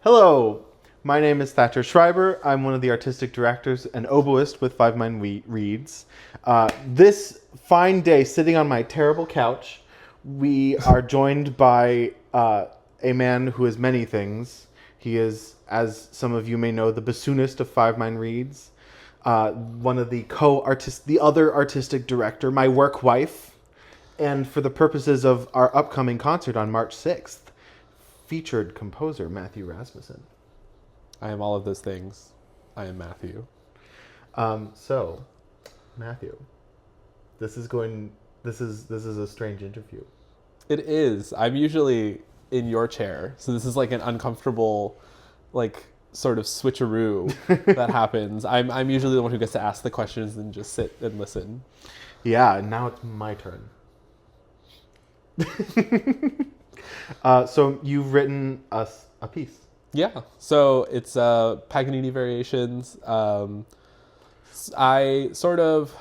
Hello, my name is Thacher Schreiber. I'm one of the artistic directors and oboist with Fivemind Reads. This fine day, sitting on my terrible couch, we are joined by a man who is many things. He is, as some of you may know, the Bassoonist of Fivemind Reads, one of the other artistic director, my work wife, and for the purposes of our upcoming concert on March 6th, featured composer Matthew Rasmussen. I am all of those things. I am Matthew. So, Matthew, this is a strange interview. It is. I'm usually in your chair, so this is like an uncomfortable, sort of switcheroo that happens. I'm usually the one who gets to ask the questions and just sit and listen. Yeah, and now it's my turn. So you've written us a piece. Yeah. So it's Paganini variations. I sort of...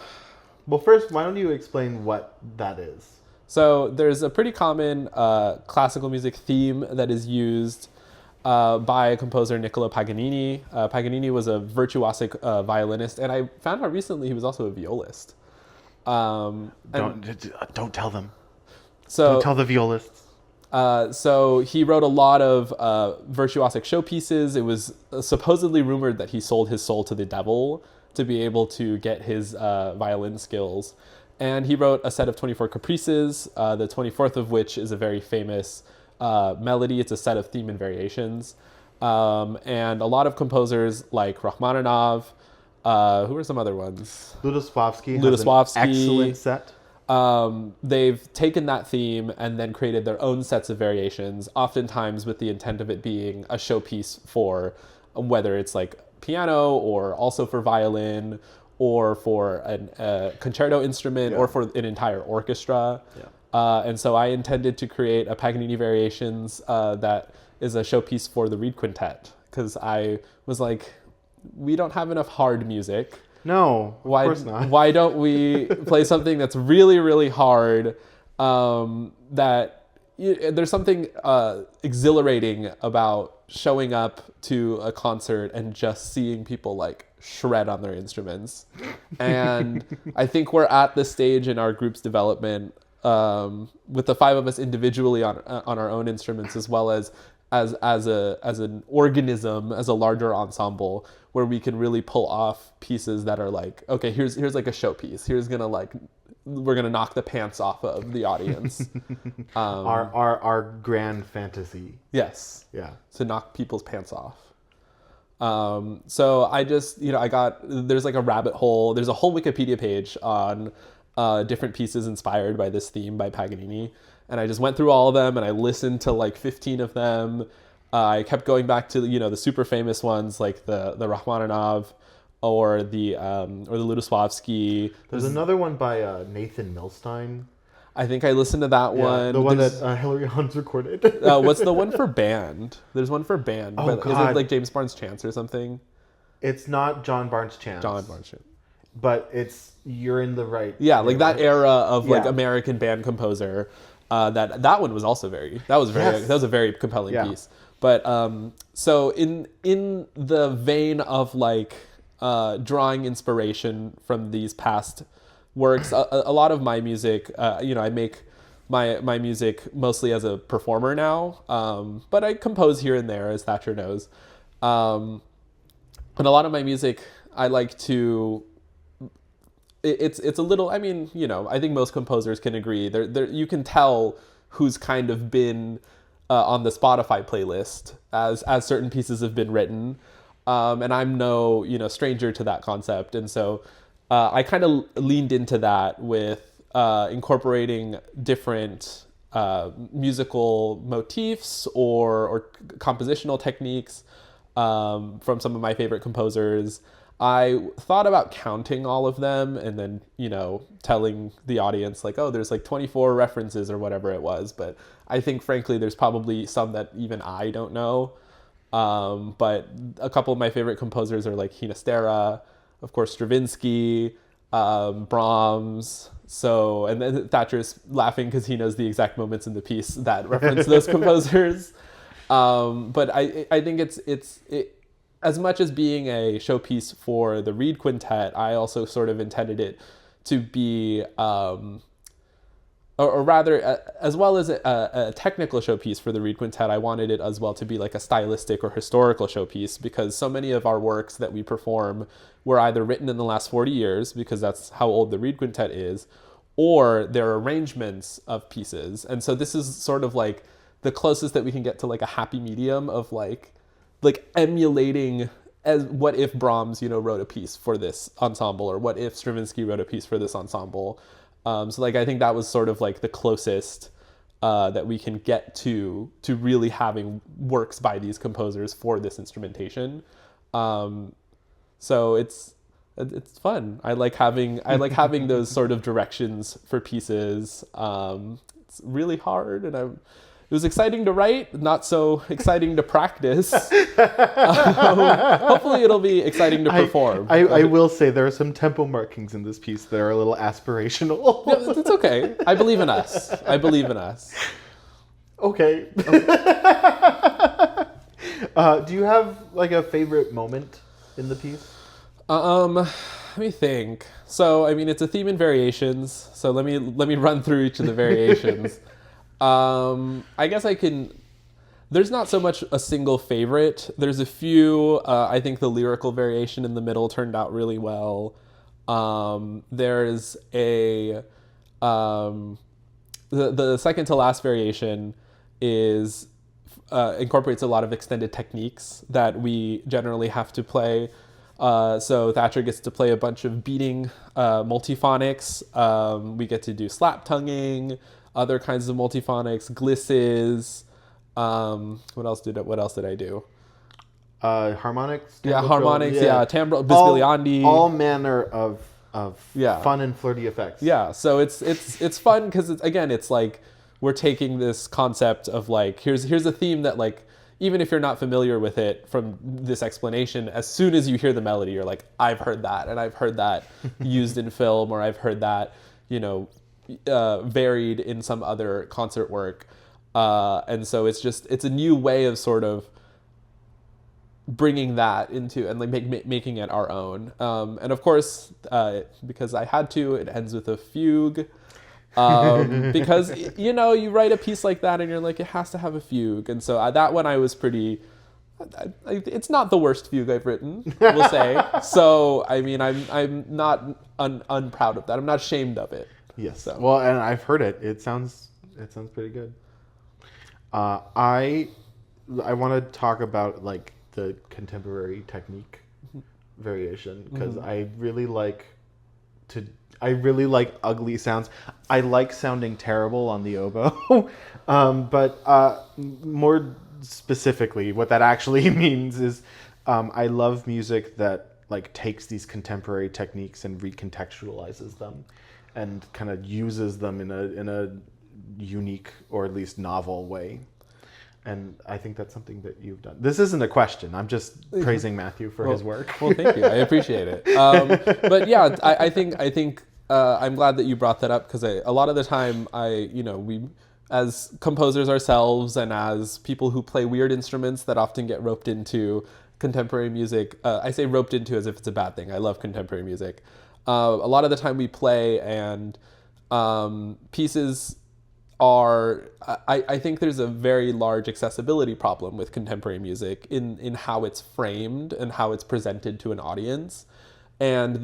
Well, first, why don't you explain what that is? So there's a pretty common classical music theme that is used by composer Niccolo Paganini. Paganini was a virtuosic violinist, and I found out recently he was also a violist. Don't tell them. So don't tell the violists. So he wrote a lot of virtuosic showpieces. It was supposedly rumored that he sold his soul to the devil to be able to get his violin skills. And he wrote a set of 24 caprices, the 24th of which is a very famous melody. It's a set of theme and variations. And a lot of composers like Rachmaninoff, who are some other ones? Ludoslawski has an excellent set. They've taken that theme and then created their own sets of variations, oftentimes with the intent of it being a showpiece for whether it's like piano or also for violin or for a concerto instrument or for an entire orchestra. Yeah. And so I intended to create a Paganini variations that is a showpiece for the reed quintet, because I was like, we don't have enough hard music. No, of course not. Why don't we play something that's really, really hard? There's something exhilarating about showing up to a concert and just seeing people like shred on their instruments. And I think we're at this stage in our group's development with the five of us individually on our own instruments, as well as an organism, as a larger ensemble, where we can really pull off pieces that are like, okay, here's like a showpiece. We're gonna knock the pants off of the audience. Our grand fantasy. Yes. Yeah. To knock people's pants off. So I just, there's like a rabbit hole. There's a whole Wikipedia page on different pieces inspired by this theme by Paganini. And I just went through all of them and I listened to like 15 of them. I kept going back to, the super famous ones like the Rachmaninoff or the Ludoslawski. There's another one by Nathan Milstein. I think I listened to that one. The one that Hilary Hans recorded. What's the one for band? There's one for band. Oh, but God. Is it like James Barnes Chance or something? It's not John Barnes Chance. John Barnes Chance. But you're in the right. Yeah, like that era of like American band composer. That one was also that was a very compelling piece. But so in the vein of like drawing inspiration from these past works, a lot of my music, I make my music mostly as a performer now, but I compose here and there, as Thacher knows. And a lot of my music, I like to. It's a little. I mean, I think most composers can agree. There you can tell who's kind of been on the Spotify playlist as certain pieces have been written, and I'm no stranger to that concept. And so I kind of leaned into that with incorporating different musical motifs or compositional techniques from some of my favorite composers. I thought about counting all of them and then, telling the audience like, oh, there's like 24 references or whatever it was. But I think, frankly, there's probably some that even I don't know. But a couple of my favorite composers are like Hinastera, of course, Stravinsky, Brahms. So, and then Thacher's laughing because he knows the exact moments in the piece that reference those composers. But I think it as much as being a showpiece for the reed quintet, I also sort of intended it to be, or rather, as well as a technical showpiece for the reed quintet, I wanted it as well to be like a stylistic or historical showpiece, because so many of our works that we perform were either written in the last 40 years, because that's how old the reed quintet is, or they're arrangements of pieces. And so this is sort of like the closest that we can get to like a happy medium of like emulating as what if Brahms, wrote a piece for this ensemble, or what if Stravinsky wrote a piece for this ensemble. So like I think that was sort of like the closest that we can get to really having works by these composers for this instrumentation. So it's fun. I like having those sort of directions for pieces. It's really hard, and it was exciting to write, not so exciting to practice. Hopefully it'll be exciting to perform. I will say there are some tempo markings in this piece that are a little aspirational. No, it's okay. I believe in us. Okay. Do you have like a favorite moment in the piece? Let me think. So, I mean, it's a theme in variations. So let me run through each of the variations. I guess there's not so much a single favorite. There's a few. I think the lyrical variation in the middle turned out really well. There's the second to last variation incorporates a lot of extended techniques that we generally have to play. So Thacher gets to play a bunch of beating multiphonics. We get to do slap tonguing, other kinds of multiphonics, glisses. What else did I do? Harmonics. Harmonics. Yeah, timbre, bisbigliandi. All manner of fun and flirty effects. Yeah, so it's fun because it's like we're taking this concept of like here's a theme that like even if you're not familiar with it from this explanation, as soon as you hear the melody, you're like, I've heard that, and I've heard that used in film, or I've heard that varied in some other concert work. And so it's a new way of sort of bringing that into and like making it our own. And of course, because I had to, it ends with a fugue. Because you write a piece like that and you're like, it has to have a fugue. And so that one I was pretty. It's not the worst fugue I've written, we'll say. So I mean, I'm not unproud of that. I'm not ashamed of it. Yes. So. Well, and I've heard it. It sounds pretty good. I want to talk about like the contemporary technique variation, because I really like ugly sounds. I like sounding terrible on the oboe. But more specifically, what that actually means is I love music that like takes these contemporary techniques and recontextualizes them and kind of uses them in a unique or at least novel way. And I think that's something that you've done. This isn't a question. I'm just praising Matthew for his work. Well, thank you. I appreciate it. But yeah, I think I'm glad that you brought that up, because a lot of the time we as composers ourselves and as people who play weird instruments that often get roped into contemporary music. I say roped into as if it's a bad thing. I love contemporary music. A lot of the time we play and pieces are, I think there's a very large accessibility problem with contemporary music in how it's framed and how it's presented to an audience. And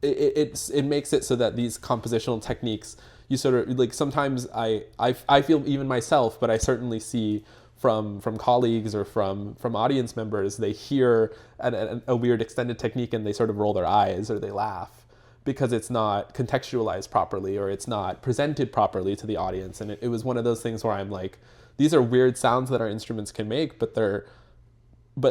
it makes it so that these compositional techniques, you sort of like, sometimes I feel even myself, but I certainly see from colleagues or from audience members, they hear a weird extended technique and they sort of roll their eyes or they laugh because it's not contextualized properly or it's not presented properly to the audience. And it was one of those things where I'm like, these are weird sounds that our instruments can make, but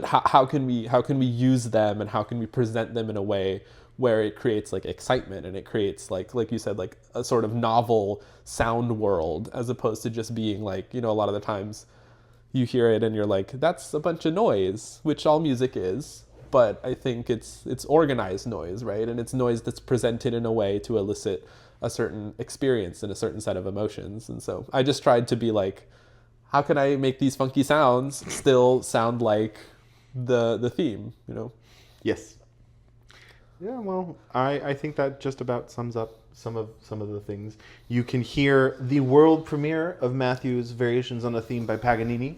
how can we use them, and how can we present them in a way where it creates like excitement and it creates like you said, like a sort of novel sound world, as opposed to just being like, a lot of the times you hear it and you're like, that's a bunch of noise, which all music is. But I think it's organized noise, right? And it's noise that's presented in a way to elicit a certain experience and a certain set of emotions. And so I just tried to be like, how can I make these funky sounds still sound like the theme, you know? Yes. Yeah, well, I think that just about sums up some of the things. You can hear the world premiere of Matthew's Variations on a Theme by Paganini,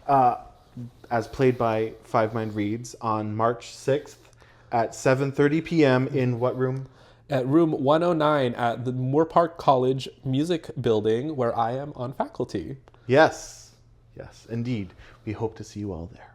as played by Fivemind Reads on March 6th at 7:30 p.m. in what room? At room 109 at the Moore Park College Music Building, where I am on faculty. Yes, yes, indeed. We hope to see you all there.